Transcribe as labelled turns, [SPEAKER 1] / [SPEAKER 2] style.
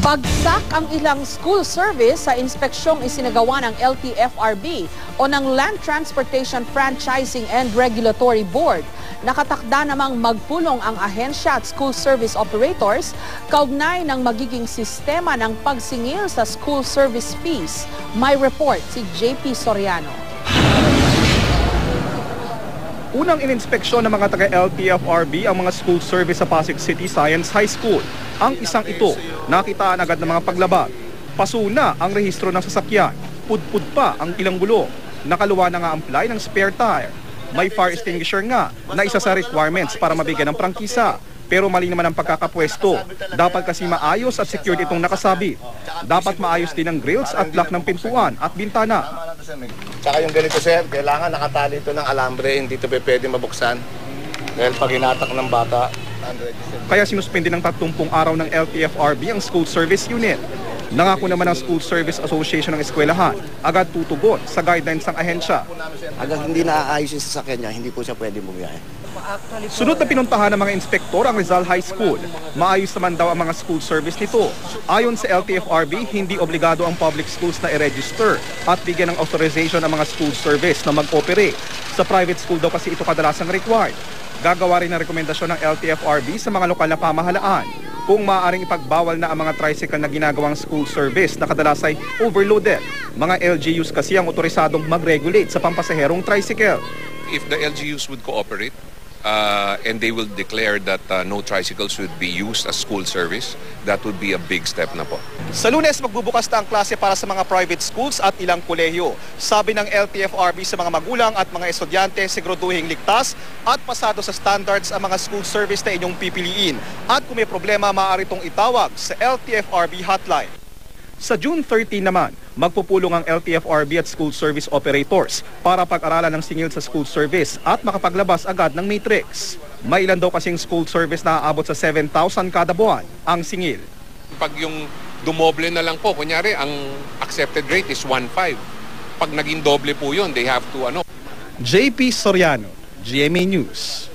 [SPEAKER 1] Bagsak ang ilang school service sa inspeksyong isinagawa ng LTFRB o ng Land Transportation Franchising and Regulatory Board. Nakatakda namang magpulong ang ahensya at school service operators kaugnay ng magiging sistema ng pagsingil sa school service fees. May report si JP Soriano.
[SPEAKER 2] Unang ininspeksyon ng mga taga-LTFRB ang mga school service sa Pasig City Science High School. Ang isang ito, nakitaan agad ng mga paglabag. Pasuna ang rehistro ng sasakyan. Pudpud pa ang ilang gulong. Nakaluwa na nga ang ply ng spare tire. May fire extinguisher nga na isa sa requirements para mabigyan ng prangkisa. Pero mali naman ang pagkakapwesto. Dapat kasi maayos at secured itong nakasabit. Dapat maayos din ang grills at lock ng pintuan at bintana.
[SPEAKER 3] Tsaka yung ganito sir, kailangan nakatali ito ng alambre, hindi ito pwede mabuksan. Dahil pag hinatak ng bata,
[SPEAKER 2] kaya sinuspende ng 30 araw ng LTFRB ang school service unit. Nangako naman ang School Service Association ng eskwelahan, agad tutugon sa guidelines ng ahensya.
[SPEAKER 4] Hanggang hindi naaayos yung sasakyan niya, hindi po siya pwede bumiyahe.
[SPEAKER 2] Sunod na pinuntahan ng mga inspektor ang Rizal High School. Maayos naman daw ang mga school service nito. Ayon sa LTFRB, hindi obligado ang public schools na i-register at bigyan ng authorization ang mga school service na mag-operate. Sa private school daw kasi ito kadalasang required. Gagawa rin ng rekomendasyon ng LTFRB sa mga lokal na pamahalaan kung maaaring ipagbawal na ang mga tricycle na ginagawang school service na kadalas ay overloaded. Mga LGUs kasi ang otorisadong mag-regulate sa pampasaherong tricycle.
[SPEAKER 5] If the LGUs would cooperate and they will declare that no tricycles would be used as school service, that would be a big step na po.
[SPEAKER 2] Sa Lunes, magbubukas na ang klase para sa mga private schools at ilang kolehiyo. Sabi ng LTFRB sa mga magulang at mga estudyante, siguraduhing ligtas at pasado sa standards ang mga school service na inyong pipiliin. At kung may problema, maaari itong itawag sa LTFRB hotline. Sa June 13 naman, magpupulong ang LTFRB at school service operators para pag-aralan ng singil sa school service at makapaglabas agad ng matrix. May ilan daw kasing school service na aabot sa 7,000 kada buwan ang singil.
[SPEAKER 5] Pag yung dumoble na lang po, kunyari ang accepted rate is 1.5. Pag naging doble po yun, they have to
[SPEAKER 2] JP Soriano, GMA News.